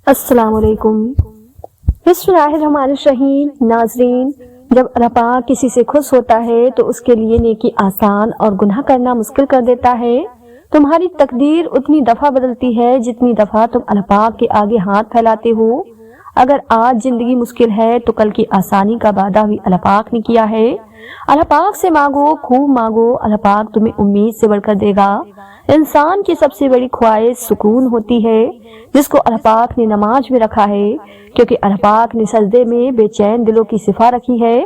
السلام علیکم۔ بسم اللہ الرحمن الرحیم۔ ناظرین، جب اللہ پاک کسی سے خوش ہوتا ہے تو اس کے لیے نیکی آسان اور گناہ کرنا مشکل کر دیتا ہے۔ تمہاری تقدیر اتنی دفعہ بدلتی ہے جتنی دفعہ تم اللہ پاک کے آگے ہاتھ پھیلاتے ہو۔ اگر آج زندگی مشکل ہے تو کل کی آسانی کا وعدہ بھی اللہ پاک نے کیا ہے۔ اللہ پاک سے مانگو، خوب مانگو، اللہ پاک تمہیں امید سے بڑھ کر دے گا۔ انسان کی سب سے بڑی خواہش سکون ہوتی ہے، جس کو اللہ پاک نے نماز میں رکھا ہے، کیونکہ اللہ پاک نے سجدے میں بے چین دلوں کی صفا رکھی ہے۔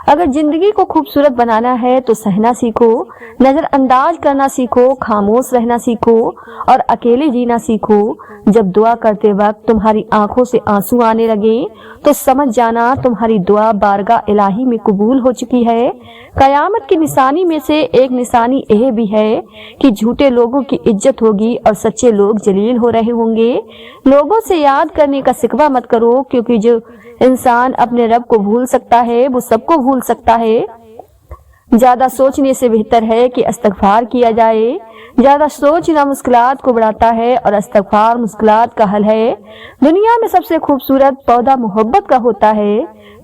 اگر زندگی کو خوبصورت بنانا ہے تو سہنا سیکھو، نظر انداز کرنا سیکھو، خاموش رہنا سیکھو اور اکیلے جینا سیکھو۔ جب دعا کرتے وقت تمہاری آنکھوں سے آنسو آنے لگے تو سمجھ جانا تمہاری دعا بارگاہ الہی میں قبول ہو چکی ہے۔ قیامت کی نشانی میں سے ایک نشانی یہ بھی ہے کہ جھوٹے لوگوں کی عزت ہوگی اور سچے لوگ ذلیل ہو رہے ہوں گے۔ لوگوں سے یاد کرنے کا شکوہ مت کرو، کیونکہ جو انسان اپنے رب کو بھول سکتا ہے وہ سب کو بھول سکتا ہے۔ زیادہ سوچنے سے بہتر ہے کہ استغفار کیا جائے۔ زیادہ سوچنا مشکلات کو بڑھاتا ہے اور استغفار مشکلات کا حل ہے۔ دنیا میں سب سے خوبصورت پودا محبت کا ہوتا ہے،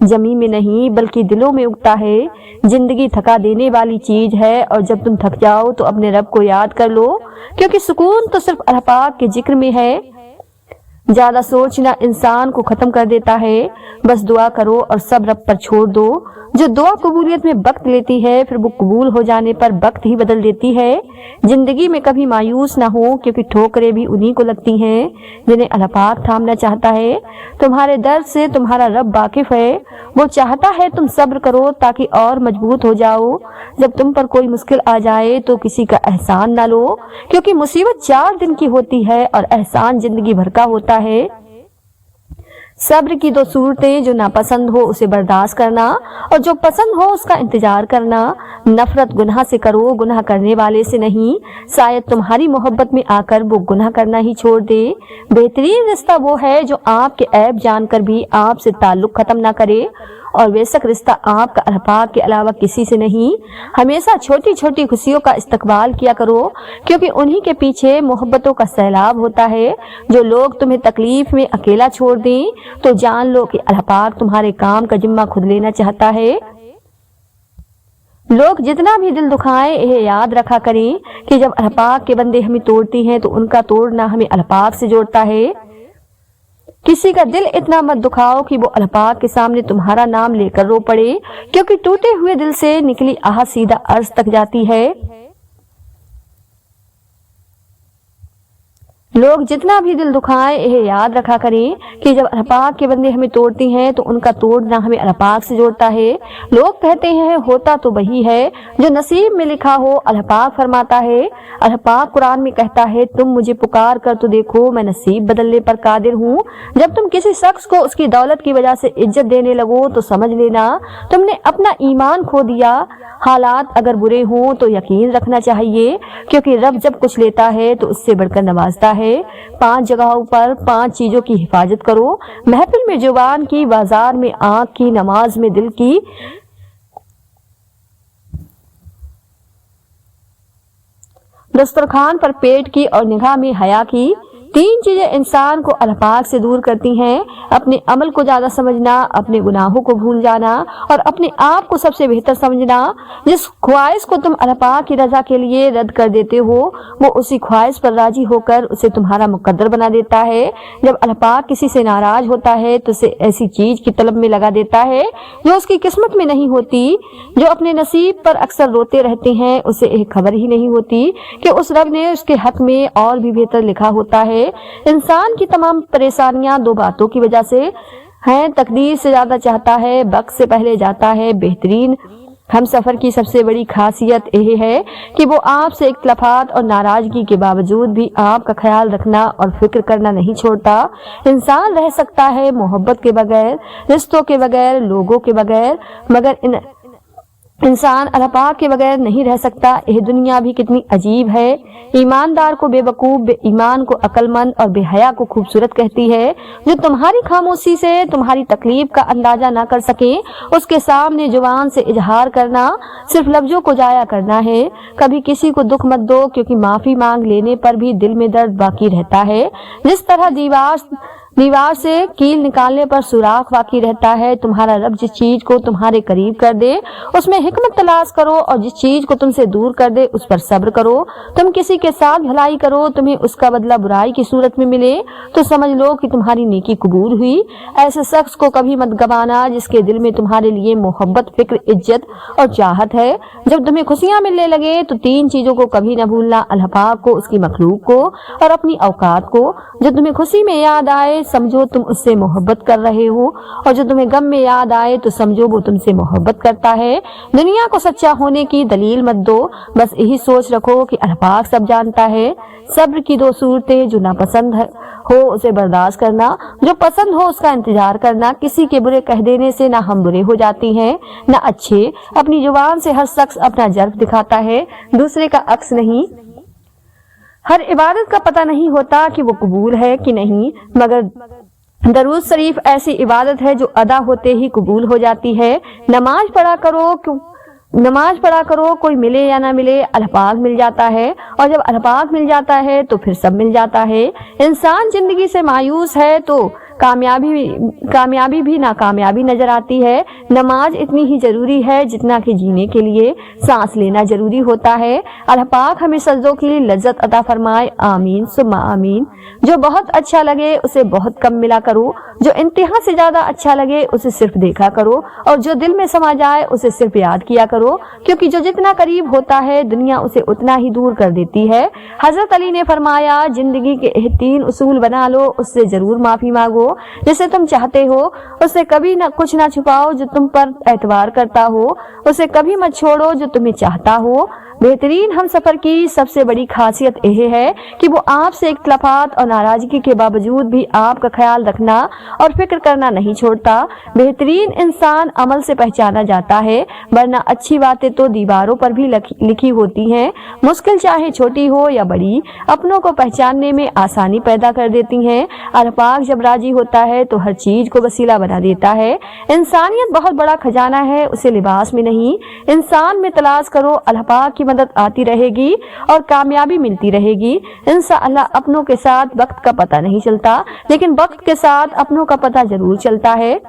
زمین میں نہیں بلکہ دلوں میں اگتا ہے۔ زندگی تھکا دینے والی چیز ہے اور جب تم تھک جاؤ تو اپنے رب کو یاد کر لو، کیونکہ سکون تو صرف اللہ پاک کے ذکر میں ہے۔ زیادہ سوچنا انسان کو ختم کر دیتا ہے۔ بس دعا کرو اور سب رب پر چھوڑ دو۔ جو دعا قبولیت میں وقت لیتی ہے پھر وہ قبول ہو جانے پر وقت ہی بدل دیتی ہے۔ زندگی میں کبھی مایوس نہ ہو، کیونکہ ٹھوکریں بھی انہی کو لگتی ہیں جنہیں اللہ پاک تھامنا چاہتا ہے۔ تمہارے درد سے تمہارا رب واقف ہے، وہ چاہتا ہے تم صبر کرو تاکہ اور مضبوط ہو جاؤ۔ جب تم پر کوئی مشکل آ جائے تو کسی کا احسان نہ لو، کیونکہ مصیبت 4 دن کی ہوتی ہے اور احسان زندگی بھر کا ہوتا ہے۔ صبر کی 2 صورتیں، جو ناپسند ہو اسے برداشت کرنا اور جو پسند ہو اس کا انتظار کرنا۔ نفرت گناہ سے کرو، گناہ کرنے والے سے نہیں، شاید تمہاری محبت میں آ کر وہ گناہ کرنا ہی چھوڑ دے۔ بہترین رشتہ وہ ہے جو آپ کے عیب جان کر بھی آپ سے تعلق ختم نہ کرے، اور بے شک رشتہ آپ کا اللہ پاک کے علاوہ کسی سے نہیں۔ ہمیشہ چھوٹی چھوٹی خوشیوں کا استقبال کیا کرو، کیونکہ انہی کے پیچھے محبتوں کا سیلاب ہوتا ہے۔ جو لوگ تمہیں تکلیف میں اکیلا چھوڑ دیں تو جان لو کہ اللہ پاک تمہارے کام کا ذمہ خود لینا چاہتا ہے۔ لوگ جتنا بھی دل دکھائیں یہ یاد رکھا کریں کہ جب اللہ پاک کے بندے ہمیں توڑتی ہیں تو ان کا توڑنا ہمیں اللہ پاک سے جوڑتا ہے۔ کسی کا دل اتنا مت دکھاؤ کہ وہ اللہ پاک کے سامنے تمہارا نام لے کر رو پڑے، کیونکہ ٹوٹے ہوئے دل سے نکلی آہ سیدھا عرش تک جاتی ہے۔ لوگ جتنا بھی دل دکھائیں یہ یاد رکھا کریں کہ جب اللہ پاک کے بندے ہمیں توڑتی ہیں تو ان کا توڑنا ہمیں اللہ پاک سے جوڑتا ہے۔ لوگ کہتے ہیں ہوتا تو وہی ہے جو نصیب میں لکھا ہو، اللہ پاک فرماتا ہے، اللہ پاک قرآن میں کہتا ہے، تم مجھے پکار کر تو دیکھو، میں نصیب بدلنے پر قادر ہوں۔ جب تم کسی شخص کو اس کی دولت کی وجہ سے عزت دینے لگو تو سمجھ لینا تم نے اپنا ایمان کھو دیا۔ حالات اگر برے ہوں تو یقین رکھنا چاہیے، کیونکہ رب جب کچھ لیتا ہے تو اس سے بڑھ کر نوازتا ہے۔ 5 جگہوں پر 5 چیزوں کی حفاظت کرو، محفل میں زبان کی، بازار میں آنکھ کی، نماز میں دل کی، دسترخوان پر پیٹ کی اور نگاہ میں حیا کی۔ 3 چیزیں انسان کو اللہ پاک سے دور کرتی ہیں: اپنے عمل کو زیادہ سمجھنا، اپنے گناہوں کو بھول جانا اور اپنے آپ کو سب سے بہتر سمجھنا۔ جس خواہش کو تم اللہ پاک کی رضا کے لیے رد کر دیتے ہو وہ اسی خواہش پر راضی ہو کر اسے تمہارا مقدر بنا دیتا ہے۔ جب اللہ پاک کسی سے ناراض ہوتا ہے تو اسے ایسی چیز کی طلب میں لگا دیتا ہے جو اس کی قسمت میں نہیں ہوتی۔ جو اپنے نصیب پر اکثر روتے رہتے ہیں اسے ایک خبر ہی نہیں ہوتی کہ اس رب نے اس کے حق میں اور بھی بہتر لکھا ہوتا ہے۔ انسان کی تمام پریشانیاں 2 باتوں کی وجہ سے ہیں: تقدیر سے زیادہ چاہتا ہے، وقت سے پہلے جاتا ہے۔ بہترین ہم سفر کی سب سے بڑی خاصیت یہ ہے کہ وہ آپ سے اختلافات اور ناراضگی کے باوجود بھی آپ کا خیال رکھنا اور فکر کرنا نہیں چھوڑتا۔ انسان رہ سکتا ہے محبت کے بغیر، رشتوں کے بغیر، لوگوں کے بغیر، مگر इंसान अल्लाह पाक के बगैर नहीं रह सकता। यह दुनिया भी कितनी अजीब है। ईमानदार को बेवकूफ, ईमान को अक्लमंद और बेहया को खूबसूरत कहती है। जो तुम्हारी खामोशी से तुम्हारी तकलीफ का अंदाजा ना कर सके, उसके सामने जुबान से इजहार करना सिर्फ लफ्जों को जाया करना है। कभी किसी को दुख मत दो, क्योंकि माफी मांग लेने पर भी दिल में दर्द बाकी रहता है। जिस तरह दीवार से कील निकालने पर सुराख बाकी रहता है, तुम्हारा रब जिस चीज को तुम्हारे करीब कर दे उसमें हिकमत तलाश करो, और जिस चीज को तुमसे दूर कर दे उस पर सब्र करो। तुम किसी के साथ भलाई करो, तुम्हें उसका बदला बुराई की सूरत में मिले तो समझ लो कि तुम्हारी नेकी कबूल हुई। ऐसे शख्स को कभी मत गवाना जिसके दिल में तुम्हारे लिए मोहब्बत, फिक्र, इज्जत और चाहत है। जब तुम्हें खुशियां मिलने लगे तो 3 चीजों को कभी न भूलना, अल्लाह पाक को, उसकी मखलूक को और अपनी औकात को। जब तुम्हें खुशी में याद आए समझो तुम उससे मोहब्बत कर रहे हो, और जो तुम्हें गम में याद आए तो समझो वो तुमसे मोहब्बत करता है। दुनिया को सच्चा होने की दलील मत दो, बस यही सोच रखो कि अल्लाह पाक सब जानता है। सब्र की 2 सूरतें, जो नापसंद हो उसे बर्दाश्त करना, जो पसंद हो उसका इंतजार करना। किसी के बुरे कह देने से ना हम बुरे हो जाते हैं ना अच्छे। अपनी जुबान से हर शख्स अपना जर्फ दिखाता है, दूसरे का अक्स नहीं। हर इबादत का पता नहीं होता कि वो कबूल है कि नहीं, मगर दरूद शरीफ ऐसी इबादत है जो अदा होते ही कबूल हो जाती है। नमाज पढ़ा करो, कोई मिले या ना मिले, अल्लाह पाक मिल जाता है, और जब अल्लाह पाक मिल जाता है तो फिर सब मिल जाता है। इंसान जिंदगी से मायूस है तो कामयाबी भी नाकामयाबी नजर आती है। नमाज इतनी ही जरूरी है जितना कि जीने के लिए सांस लेना जरूरी होता है। अल्लाह पाक हमें सजदों की लज्जत अता फरमाए, आमीन सुम्मा आमीन। जो बहुत अच्छा लगे उसे बहुत कम मिला करो, जो इंतहा से ज्यादा अच्छा लगे उसे सिर्फ देखा करो, और जो दिल में समा जाए उसे सिर्फ याद किया करो, क्योंकि जो जितना करीब होता है दुनिया उसे उतना ही दूर कर देती है। हजरत अली ने फरमाया, जिंदगी के 3 उसूल बना लो, उससे जरूर माफी मांगो जिसे तुम चाहते हो, उससे कभी कुछ ना छुपाओ जो तुम पर एतबार करता हो, उसे कभी मत छोड़ो जो तुम्हें चाहता हो। बेहतरीन हम सफर की सबसे बड़ी खासियत यह है कि वो आपसे इख्तलाफात और नाराजगी के बावजूद भी आपका ख्याल रखना और फिक्र करना नहीं छोड़ता। बेहतरीन इंसान अमल से पहचाना जाता है, वरना अच्छी बातें तो दीवारों पर भी लिखी होती हैं। मुश्किल चाहे छोटी हो या बड़ी, अपनों को पहचानने में आसानी पैदा कर देती हैं। अल्लाह पाक जब राजी होता है तो हर चीज को वसीला बना देता है। इंसानियत बहुत बड़ा खजाना है, उसे लिबास में नहीं इंसान में तलाश करो। अल्लाह पाक की मदद आती रहेगी और कामयाबी मिलती रहेगी। इंशाअल्लाह अपनों के साथ वक्त का पता नहीं चलता, लेकिन वक्त के साथ अपनों का पता जरूर चलता है।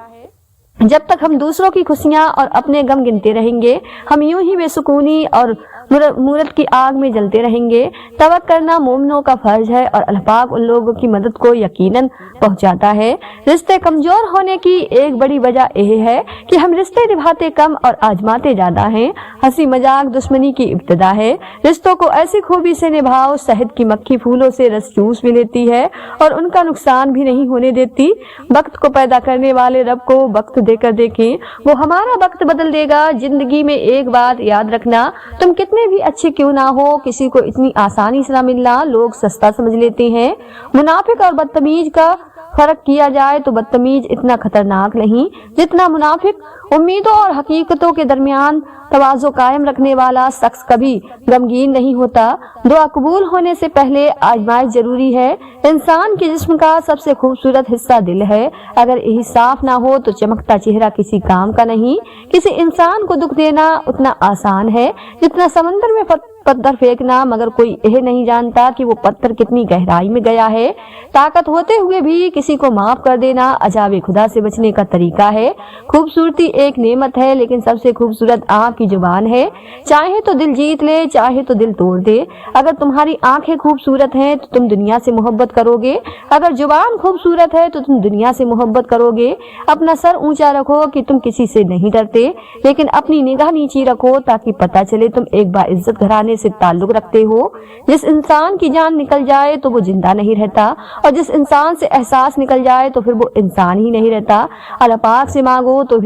जब तक हम दूसरों की खुशियां और अपने गम गिनते रहेंगे, हम यूं ही बेसुकूनी और मूरत की आग में जलते रहेंगे। तवक्कुल करना मोमिनों का फर्ज है, और अल्लाह पाक उन लोगों की मदद को यकीनन पहुंचाता है। रिश्ते कमजोर होने की एक बड़ी वजह यह है कि हम रिश्ते निभाते कम और आजमाते ज्यादा हैं। हंसी मजाक दुश्मनी की इब्तिदा है। रिश्तों को ऐसी खूबी से निभाओ, शहद की मक्खी फूलों से रस चूस भी लेती है और उनका नुकसान भी नहीं होने देती। वक्त को पैदा करने वाले रब को वक्त देकर देखें, वो हमारा वक्त बदल देगा। जिंदगी में एक बात याद रखना, तुम कितने भी अच्छे क्यों ना हो, किसी को इतनी आसानी से ना मिलना लोग सस्ता समझ लेते हैं। मुनाफिक और बदतमीज का फर्क किया जाए तो बदतमीज इतना खतरनाक नहीं जितना मुनाफिक। उम्मीदों और हकीकतों के दरमियान तवाज़ो कायम रखने वाला शख्स कभी गमगीन नहीं होता। दुआ कबूल होने से पहले आजमाइश जरूरी है। इंसान के जिस्म का सबसे खूबसूरत हिस्सा दिल है। अगर यही साफ ना हो तो चमकता चेहरा किसी काम का नहीं। किसी इंसान को दुख देना उतना आसान है जितना समंदर में पत्थर फेंकना, मगर कोई यह नहीं जानता कि वो पत्थर कितनी गहराई में गया है। ताकत होते हुए भी किसी को माफ कर देना अजाब खुदा से बचने का तरीका है। खूबसूरती एक नेमत है, लेकिन सबसे खूबसूरत आपकी जुबान है। चाहे तो दिल जीत ले, चाहे तो दिल तोड़ दे। अगर तुम्हारी आंखें खूबसूरत हैं तो तुम दुनिया से मोहब्बत करोगे, अगर जुबान खूबसूरत है तो तुम दुनिया से मोहब्बत करोगे। अपना सर ऊंचा रखो कि तुम किसी से नहीं डरते, लेकिन अपनी निगाह नीची रखो ताकि पता चले तुम एक बाइज्जत घराने से ताल्लुक रखते हो। जिस इंसान की जान निकल जाए तो वो जिंदा नहीं रहता, और जिस इंसान से एहसास निकल जाए तो फिर वो इंसान ही नहीं रहता। अल्लाह पाक से मांगो तो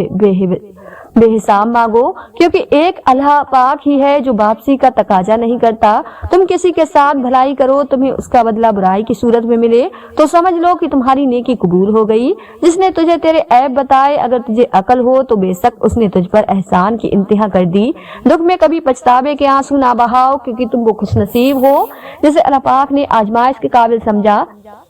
बे हिसाब मांगो, क्योंकि एक अल्लाह पाक ही है जो वापसी का तकाजा नहीं करता। तुम किसी के साथ भलाई करो, तुम्हें उसका बदला बुराई की सूरत में मिले तो समझ लो कि तुम्हारी नेकी कबूल हो गई। जिसने तुझे तेरे ऐब बताए, अगर तुझे अकल हो तो बेशक उसने तुझ पर एहसान की इंतहा कर दी। दुख में कभी पछतावे के आंसू ना बहाओ, क्योंकि तुम वो खुशनसीब हो जिसे अल्लाह पाक ने आजमाइश के काबिल समझा।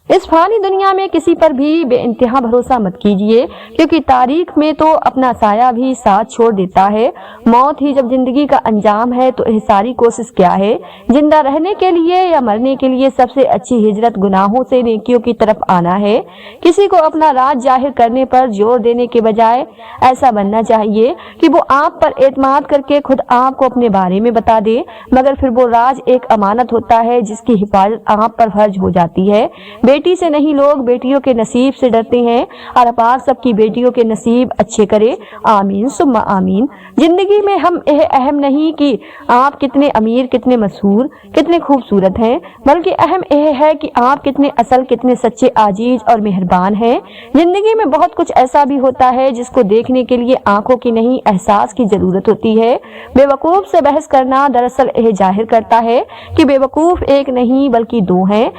इस फानी दुनिया में किसी पर भी बेइंतहा भरोसा मत कीजिए, क्योंकि तारीख में तो अपना साया भी साथ छोड़ देता है। मौत ही जब जिंदगी का अंजाम है तो यह सारी कोशिश क्या है? जिंदा रहने के लिए या मरने के लिए सबसे अच्छी हिजरत गुनाहों से नेकियों की तरफ आना है। किसी को अपना राज जाहिर करने पर जोर देने के बजाय ऐसा बनना चाहिए कि वो आप पर एतमाद करके खुद आपको अपने बारे में बता दे, मगर फिर वो राज एक अमानत होता है जिसकी हिफाजत आप पर फर्ज हो जाती है। बेटी से नहीं, लोग बेटियों के नसीब से डरते हैं। और पाक सबकी बेटियों के नसीब अच्छे करे, आमीन सुम्मा आमीन। जिंदगी में हम यह अहम नहीं कि आप कितने अमीर, कितने मशहूर, कितने खूबसूरत हैं, बल्कि अहम यह है कि आप कितने असल, कितने सच्चे, आजीज और मेहरबान हैं। जिंदगी में बहुत कुछ ऐसा भी होता है जिसको देखने के लिए आंखों की नहीं, एहसास की जरूरत होती है। बेवकूफ से बहस करना दरअसल यह जाहिर करता है कि बेवकूफ एक नहीं बल्कि दो हैं।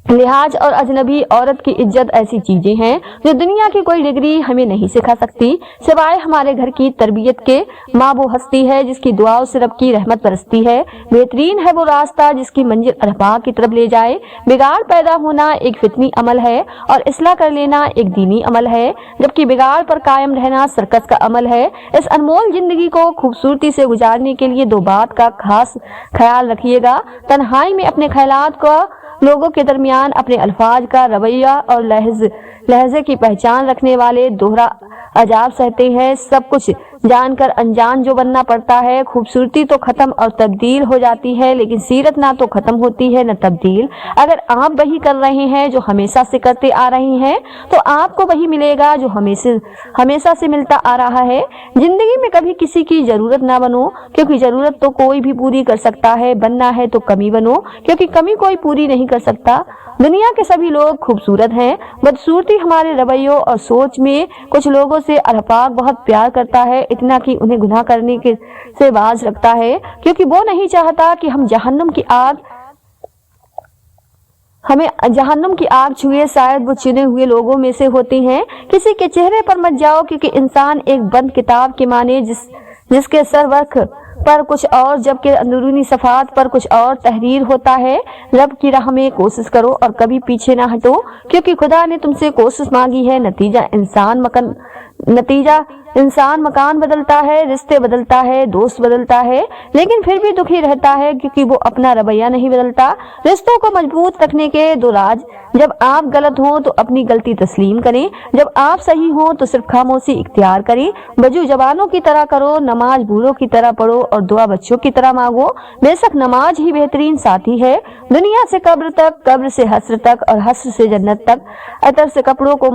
लिहाज और अजनबी औरत की इज्जत ऐसी चीजें हैं जो दुनिया की कोई डिग्री हमें नहीं सिखा सकती, सिवाय हमारे घर की तरबियत के। माँ वो हस्ती है जिसकी दुआओं से रब की रहमत बरसती है। बेहतरीन है वो रास्ता जिसकी मंजिल अल्लाह की तरफ ले जाए। बिगाड़ पैदा होना एक फितनी अमल है और इस्लाह कर लेना एक दीनी अमल है, जबकि बिगाड़ पर कायम रहना सर्कस का अमल है। इस अनमोल जिंदगी को खूबसूरती से गुजारने के लिए दो बात का खास ख्याल रखिएगा। तन्हाई में अपने ख्यालात को, लोगों के दरमियान अपने अल्फाज का, रवैया और लहजे की पहचान रखने वाले दोहरा अजाब सहते हैं। सब कुछ जानकर अनजान जो बनना पड़ता है। खूबसूरती तो खत्म और तब्दील हो जाती है, लेकिन सीरत ना तो खत्म होती है न तब्दील। अगर आप वही कर रहे हैं जो हमेशा से करते आ रहे हैं तो आपको वही मिलेगा जो हमेशा से मिलता आ रहा है। जिंदगी में कभी किसी की जरूरत ना बनो, क्योंकि जरूरत तो कोई भी पूरी कर सकता है। बनना है तो कमी बनो, क्योंकि कमी कोई पूरी नहीं कर सकता। दुनिया के सभी लोग खूबसूरत हैं। बदसूरती हमारे रवैयों और सोच में। कुछ लोगों से अल्लाह पाक बहुत प्यार करता है, इतना कि उन्हें गुनाह करने से बाज रखता है, क्योंकि वो नहीं चाहता कि हमें जहन्नुम की आग छुए। शायद वो चुने हुए लोगों में से होते हैं। किसी के चेहरे पर मत जाओ, क्योंकि इंसान एक बंद किताब के माने जिसके सरवर्ख पर कुछ और, जबकि अंदरूनी सफात पर कुछ और तहरीर होता है। रब की राह में कोशिश करो और कभी पीछे ना हटो, क्योंकि खुदा ने तुमसे कोशिश मांगी है। नतीजा इंसान मकान बदलता है, रिश्ते बदलता है, दोस्त बदलता है, लेकिन फिर भी दुखी रहता है, क्योंकि वो अपना रवैया नहीं बदलता। रिश्तों को मजबूत रखने के दो राज: जब आप गलत हो तो अपनी गलती तस्लीम करें, जब आप सही हो तो सिर्फ खामोशी इख्तियार करें। वजू जवानों की तरह करो, नमाज बूढ़ों की तरह पढ़ो और दुआ बच्चों की तरह मांगो। बेशक नमाज ही बेहतरीन साथी है, दुनिया से कब्र तक, कब्र से हस्र तक और हस्र से जन्नत तक। अतर से कपड़ों को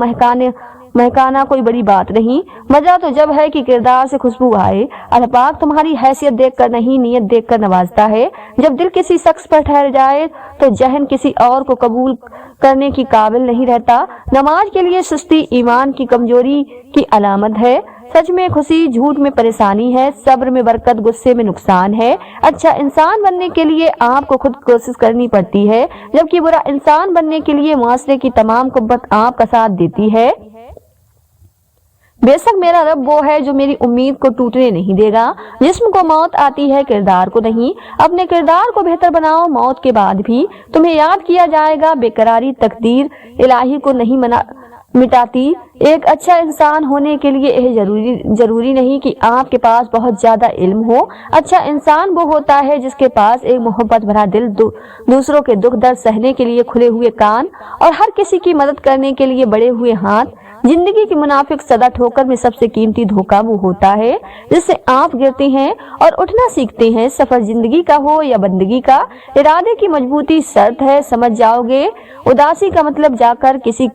महकाना कोई बड़ी बात नहीं। मजा तो जब है कि किरदार से खुशबू आए। अल्लाह पाक तुम्हारी हैसियत देखकर नहीं, नियत देखकर नवाजता है। जब दिल किसी शख्स पर ठहर जाए तो जहन किसी और को कबूल करने की काबिल नहीं रहता। नमाज के लिए सुस्ती ईमान की कमजोरी की अलामत है। सच में खुशी, झूठ में परेशानी है। सब्र में बरकत, गुस्से में नुकसान है। अच्छा इंसान बनने के लिए आपको खुद कोशिश करनी पड़ती है, जबकि बुरा इंसान बनने के लिए मुआशरे की तमाम कुव्वत आपका साथ देती है। बेशक मेरा रब वो है जो मेरी उम्मीद को टूटने नहीं देगा। जिस्म को मौत आती है, किरदार को नहीं। अपने किरदार को बेहतर बनाओ, मौत के बाद भी तुम्हें याद किया जाएगा। बेकरारी तकदीर इलाही को नहीं मिटाती। एक अच्छा इंसान होने के लिए यह जरूरी नहीं कि आपके पास बहुत ज्यादा इल्म हो। अच्छा इंसान वो होता है जिसके पास एक मोहब्बत भरा दिल, दूसरों के दुख दर्द सहने के लिए खुले हुए कान और हर किसी की मदद करने के लिए बढ़े हुए हाथ। जिंदगी की मुनाफिक सदा ठोकर में सबसे कीमती धोखा वो होता है जिससे आप गिरते हैं और उठना सीखते हैं। सफर जिंदगी का हो या बंदगी का, इरादे की मजबूती शर्त है, समझ जाओगे। उदासी का मतलब जाकर किसी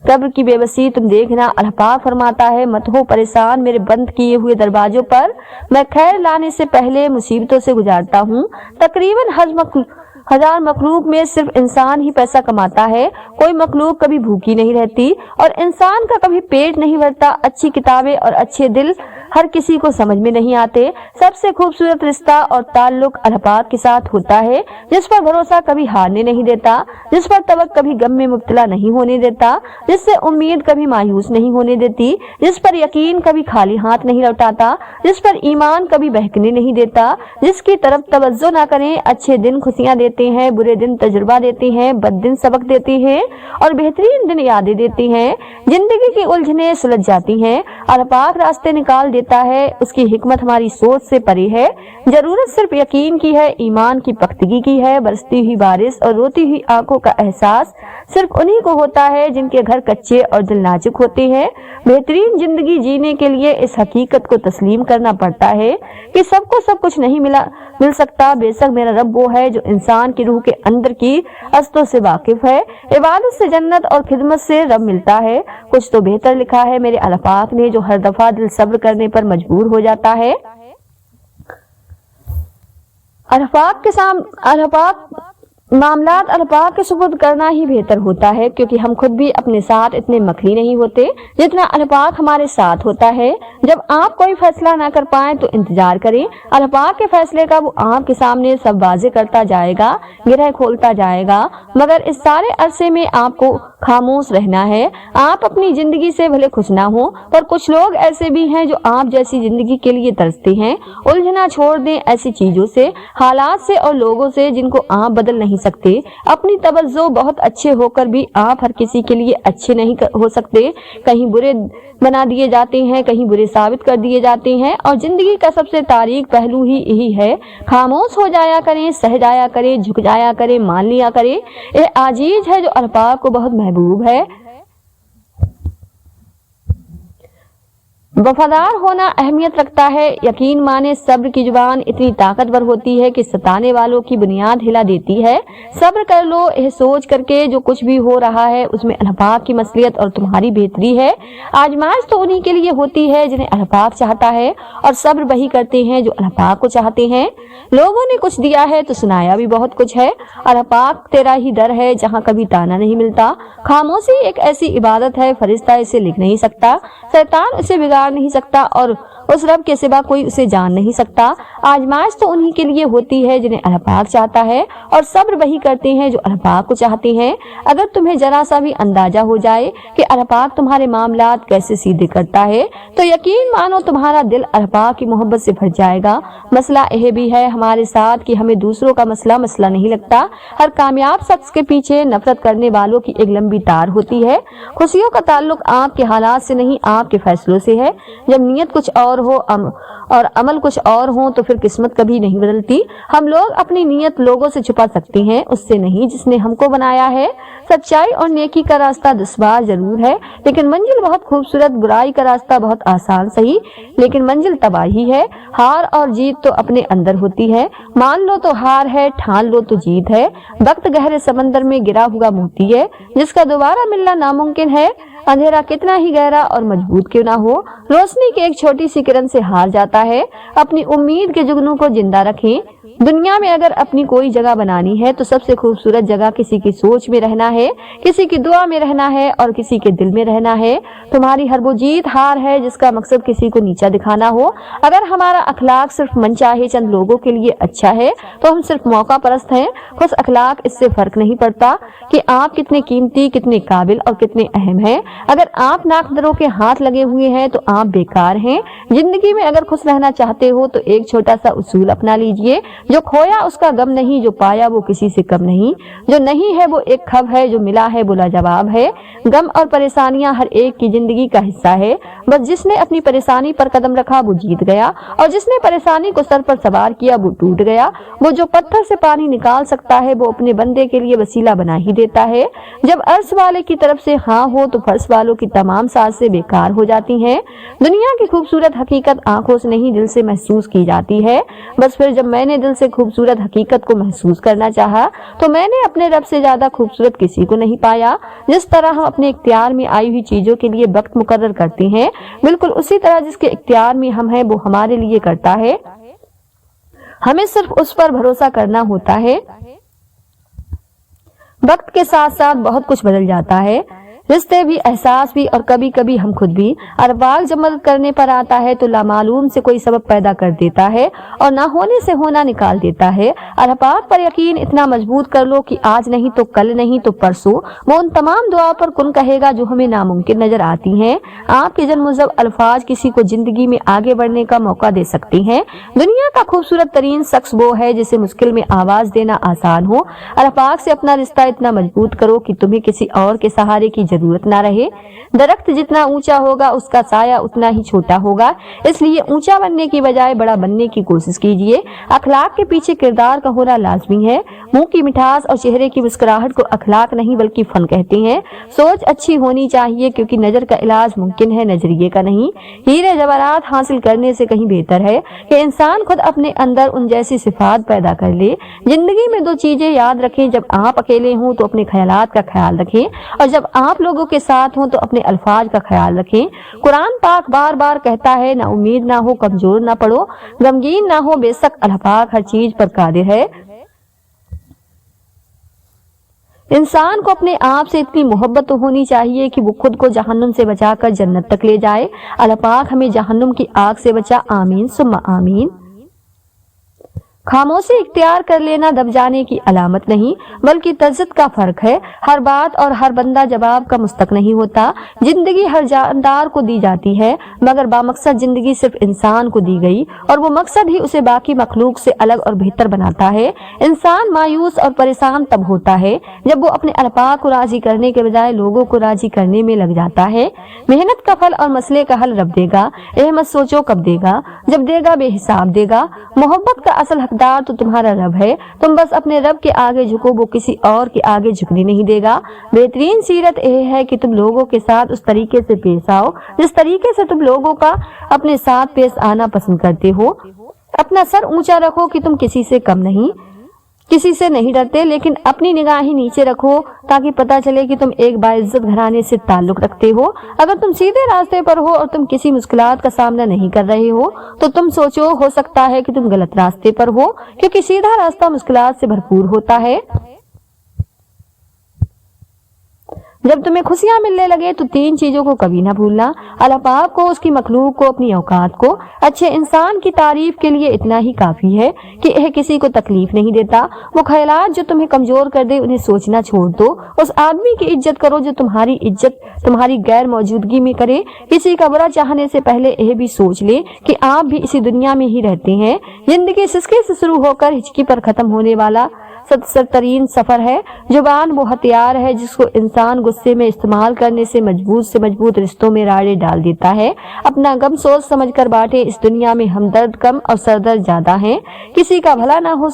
कब्र की बेबसी तुम देखना। अल्लाह पाक फरमाता है, मत हो परेशान मेरे बंद किए हुए दरवाजों पर, मैं खैर लाने से पहले मुसीबतों से गुजारता हूँ। तकरीबन 1000 मखलूक में सिर्फ इंसान ही पैसा कमाता है, कोई मखलूक कभी भूखी नहीं रहती और इंसान का कभी पेट नहीं भरता। अच्छी किताबें और अच्छे दिल हर किसी को समझ में नहीं आते। सबसे खूबसूरत रिश्ता और ताल्लुक अल्लाह पाक के साथ होता है, जिस पर भरोसा कभी हारने नहीं देता, जिस पर तवक्कुल कभी गम में मुब्तला नहीं होने देता, जिससे उम्मीद कभी मायूस नहीं होने देती, जिस पर यकीन कभी खाली हाथ नहीं लौटाता, जिस पर ईमान कभी बहकने नहीं देता, जिसकी तरफ तवज्जो ना करें। अच्छे दिन खुशियां देते हैं, बुरे दिन तजुर्बा देते हैं, बद दिन सबक देती हैं और बेहतरीन दिन यादें देती हैं। जिंदगी की उलझनें सुलझ जाती हैं, अल्लाह पाक रास्ते निकाल देता है। उसकी हिकमत हमारी सोच से परे है। जरूरत सिर्फ यकीन की है, ईमान की पख्तगी की है। बरसती हुई बारिश और रोती हुई आंखों का एहसास सिर्फ उन्हीं को होता है जिनके घर कच्चे और दिल नाजुक होते हैं। बेहतरीन जिंदगी जीने के लिए इस हकीकत को तस्लीम करना पड़ता है कि सबको सब कुछ नहीं मिल सकता। बेशक मेरा रब वो है जो इंसान की रूह के अंदर की अस्तों से वाकिफ है। इबादत से जन्नत और खिदमत से रब मिलता है। कुछ तो बेहतर लिखा है मेरे अल्लाह पाक ने, जो हर दफा दिल सब्र करने पर मजबूर हो जाता है। अल्लाह पाक मामलात अल्लाह पाक के सुपुर्द करना ही बेहतर होता है, क्योंकि हम खुद भी अपने साथ इतने मखली नहीं होते जितना अल्लाह पाक हमारे साथ होता है। जब आप कोई फैसला ना कर पाए तो इंतजार करें। अल्लाह पाक के फैसले का वो आपके सामने सब वाज़े करता जाएगा, गिरह खोलता जाएगा। मगर इस सारे अरसे में आपको खामोश रहना है। आप अपनी जिंदगी से भले खुश ना हो, पर कुछ लोग ऐसे भी हैं जो आप जैसी जिंदगी के लिए तरसते हैं। उलझना छोड़ दें ऐसी चीजों से, हालात से और लोगों से जिनको आप बदल नहीं सकते। अपनी तवज्जो बहुत अच्छे होकर भी आप हर किसी के लिए अच्छे नहीं हो सकते। कहीं बुरे बना दिए जाते हैं, कहीं बुरे साबित कर दिए जाते हैं। और जिंदगी का सबसे तारीख पहलू ही यही है। खामोश हो जाया करें, सह जाया करें, झुक जाया करें, मान लिया करें। यह आजीज है जो अल्लाह पाक को बहुत महबूब है। वफादार होना अहमियत रखता है। यकीन माने सब्र की जुबान इतनी ताकतवर होती है कि सताने वालों की बुनियाद हिला देती है। सब्र कर लो यह सोच करके जो कुछ भी हो रहा है उसमें अल्लाह पाक की मसलियत और तुम्हारी बेहतरी है। आजमाइश तो उन्हीं के लिए होती है जिन्हें अल्लाह पाक चाहता है, और सब्र वही करते हैं जो अल्लाह पाक को चाहते हैं। लोगों ने कुछ दिया है तो सुनाया भी बहुत कुछ है। अल्लाह पाक तेरा ही दर है जहाँ कभी ताना नहीं मिलता। खामोशी एक ऐसी इबादत है, फरिश्ता इसे लिख नहीं सकता, शैतान उसे बिगाड़ नहीं सकता और उस रब के सिवा कोई उसे जान नहीं सकता। आजमाइश तो उन्हीं के लिए होती है जिन्हें अल्लाह पाक चाहता है, और सब्र वही करते हैं जो अल्लाह पाक को चाहते हैं। अगर तुम्हें जरा सा भी अंदाजा हो जाए कि अल्लाह पाक तुम्हारे मामलात कैसे सीधे करता है, तो यकीन मानो तुम्हारा दिल अल्लाह पाक की मोहब्बत से भर जाएगा। मसला यह भी है हमारे साथ कि हमें दूसरों का मसला नहीं लगता। हर कामयाब शख्स के पीछे नफरत करने वालों की एक लंबी तार होती है। खुशियों का ताल्लुक आपके हालात से नहीं, आपके फैसलों से है। जब नीयत कुछ और हो और अमल कुछ और हो तो फिर किस्मत कभी नहीं बदलती। हम लोग अपनी नीयत लोगों से छुपा सकते हैं, उससे नहीं जिसने हमको बनाया है। सच्चाई और नेकी का रास्ता दुश्वार जरूर है, लेकिन मंजिल बहुत खूबसूरत। बुराई का रास्ता बहुत आसान सही, लेकिन मंजिल तबाही है। हार और जीत तो अपने अंदर होती है। मान लो तो हार है, ठान लो तो जीत है। वक्त गहरे समंदर में गिरा हुआ मोती है, जिसका दोबारा मिलना नामुमकिन है। अंधेरा कितना ही गहरा और मजबूत क्यों ना हो, रोशनी की एक छोटी सी किरण से हार जाता है। अपनी उम्मीद के जुगनू को जिंदा रखें। दुनिया में अगर अपनी कोई जगह बनानी है तो सबसे खूबसूरत जगह किसी की सोच में रहना है, किसी की दुआ में रहना है और किसी के दिल में रहना है। तुम्हारी हर वो जीत हार है जिसका मकसद किसी को नीचा दिखाना हो। अगर हमारा अखलाक सिर्फ मनचाहे चंद लोगों के लिए अच्छा है तो हम सिर्फ मौका परस्त हैं। खुश अखलाक इससे फर्क नहीं पड़ता कि आप कितने कीमती, कितने काबिल और कितने अहम हैं। अगर आप नाकदरों के हाथ लगे हुए हैं तो आप बेकार हैं। जिंदगी में अगर खुश रहना चाहते हो तो एक छोटा सा उसूल अपना लीजिए। जो खोया उसका गम नहीं, जो पाया वो किसी से कम नहीं। जो नहीं है वो एक खब है, जो मिला है वो लाजवाब है। गम और परेशानियां हर एक की जिंदगी का हिस्सा है। बस जिसने अपनी परेशानी पर कदम रखा वो जीत गया, और जिसने परेशानी को सर पर सवार किया वो टूट गया। वो जो पत्थर से पानी निकाल सकता है वो अपने बंदे के लिए वसीला बना ही देता है। जब अर्श वाले की तरफ से हाँ हो तो फर्श वालों की तमाम साज़ें बेकार हो जाती हैं। दुनिया की खूबसूरत हकीकत आंखों से नहीं दिल से महसूस की जाती है। बस फिर जब मैंने दिल से खूबसूरत हकीकत को महसूस करना चाहा तो मैंने अपने रब से ज्यादा खूबसूरत किसी को नहीं पाया। जिस तरह हम अपने इख्तियार में आई हुई चीजों के लिए वक्त मुकर्रर करते हैं, बिल्कुल उसी तरह जिसके इख्तियार में हम हैं वो हमारे लिए करता है। हमें सिर्फ उस पर भरोसा करना होता है। वक्त के साथ साथ बहुत कुछ बदल जाता है, रिश्ते भी, एहसास भी, और कभी कभी हम खुद भी। अरबाग जब मदद करने पर आता है तो लामालूम से कोई सबब पैदा कर देता है और ना होने से होना निकाल देता है। अरबाग पर यकीन इतना मजबूत कर लो कि आज नहीं तो कल, नहीं तो परसों, वो उन तमाम दुआ पर कुन कहेगा जो हमें नामुमकिन नजर आती हैं। आपके जन्मोजब अल्फाज किसी को जिंदगी में आगे बढ़ने का मौका दे सकती हैं। दुनिया का खूबसूरत तरीन शख्स वो है जिसे मुश्किल में आवाज देना आसान हो। अरबाग से अपना रिश्ता इतना मजबूत करो कि तुम्हें किसी और के सहारे की जरूरत ना रहे। दरख्त जितना ऊंचा होगा उसका साया उतना ही छोटा होगा, इसलिए ऊंचा बनने की बजाय बड़ा बनने की कोशिश कीजिए। अखलाक के पीछे किरदार का होना लाजमी है। मुंह की मिठास और चेहरे की मुस्कुराहट को अखलाक नहीं बल्कि फन कहते हैं। सोच अच्छी होनी चाहिए क्योंकि नजर का इलाज मुमकिन है, नजरिए का नहीं। हीरे जवाहरात हासिल करने से कहीं बेहतर है कि इंसान खुद अपने अंदर उन जैसी सिफात पैदा कर ले। जिंदगी में दो चीजें याद रखें, जब आप अकेले हों तो अपने ख्यालात का ख्याल रखें और जब आप लोगों के साथ हों तो अपने अल्फाज का ख्याल रखें। कुरान पाक बार बार कहता है, ना उम्मीद ना हो, कमजोर ना पड़ो, गमगीन ना हो, बेशक अल्लाह पाक हर चीज पर कादिर है। इंसान को अपने आप से इतनी मोहब्बत तो होनी चाहिए कि वो खुद को जहन्नुम से बचाकर जन्नत तक ले जाए। अल्लाह पाक हमें जहन्नुम की आग से बचा, आमीन सुम्मा आमीन। खामोशी इख्तियार कर लेना दब जाने की अलामत नहीं बल्कि तज्जिद का फर्क है। हर बात और हर बंदा जवाब का मुस्तक नहीं होता। जिंदगी हर जानदार को दी जाती है मगर बामकसद जिंदगी सिर्फ इंसान को दी गई और वो मकसद ही उसे बाकी मखलूक से अलग और बेहतर बनाता है। इंसान मायूस और परेशान तब होता है जब वो अपने अल्फाज को राजी करने के बजाय लोगों को राजी करने में लग जाता है। मेहनत का फल और मसले का हल रब देगा, यह मत सोचो कब देगा, जब देगा बेहिसाब देगा। मोहब्बत का असल हकदार तो तुम्हारा रब है, तुम बस अपने रब के आगे झुको, वो किसी और के आगे झुकने नहीं देगा। बेहतरीन सीरत यह है कि तुम लोगों के साथ उस तरीके से पेश आओ जिस तरीके से तुम लोगों का अपने साथ पेश आना पसंद करते हो। अपना सर ऊंचा रखो कि तुम किसी से कम नहीं, किसी से नहीं डरते, लेकिन अपनी निगाहें नीचे रखो ताकि पता चले कि तुम एक बाइज्जत घराने से ताल्लुक रखते हो। अगर तुम सीधे रास्ते पर हो और तुम किसी मुश्किलात का सामना नहीं कर रहे हो तो तुम सोचो, हो सकता है कि तुम गलत रास्ते पर हो, क्योंकि सीधा रास्ता मुश्किलात से भरपूर होता है। जब तुम्हें खुशियां मिलने लगे तो तीन चीजों को कभी ना भूलना, अल्लाह पाक को, उसकी मखलूक को, अपनी औकात को। अच्छे इंसान की तारीफ के लिए इतना ही काफी है कि यह किसी को तकलीफ नहीं देता। वो ख्यालात जो तुम्हें कमजोर कर दे उन्हें सोचना छोड़ दो। उस आदमी की इज्जत करो जो तुम्हारी इज्जत तुम्हारी गैर मौजूदगी में करे। किसी का बुरा चाहने से पहले यह भी सोच ले कि आप भी इसी दुनिया में ही रहते हैं। जिंदगी सिसके से शुरू होकर हिचकी पर खत्म होने वाला सत्तरीन सफर है। जुबान वो हथियार है जिसको इंसान गुस्से में इस्तेमाल करने से मजबूत रिश्तों में राड़े डाल देता है। अपना गम सोच समझ कर बांटे, इस दुनिया में हमदर्द कम और सरदर्द ज्यादा हैं। किसी का भला ना हो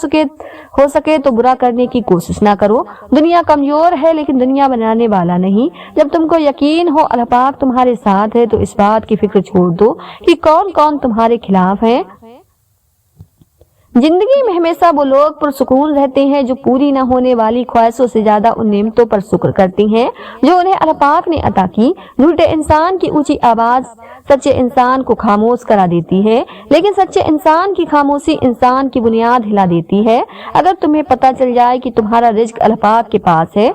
सके तो बुरा करने की कोशिश ना करो। दुनिया कमजोर है लेकिन दुनिया बनाने वाला नहीं। जब तुमको यकीन हो अल्लाह पाक तुम्हारे साथ है तो इस बात की फिक्र छोड़ दो कि कौन कौन तुम्हारे खिलाफ है। जिंदगी में हमेशा वो लोग पुरसुकून रहते हैं जो पूरी न होने वाली ख्वाहिशों से ज्यादा उन नेमतों पर शुक्र करती हैं जो उन्हें अल्लाह पाक ने अता की। झूठे इंसान की ऊंची आवाज सच्चे इंसान को खामोश करा देती है, लेकिन सच्चे इंसान की खामोशी इंसान की बुनियाद हिला देती है। अगर तुम्हें पता चल जाए कि तुम्हारा रिज्क अल्लाह पाक के पास है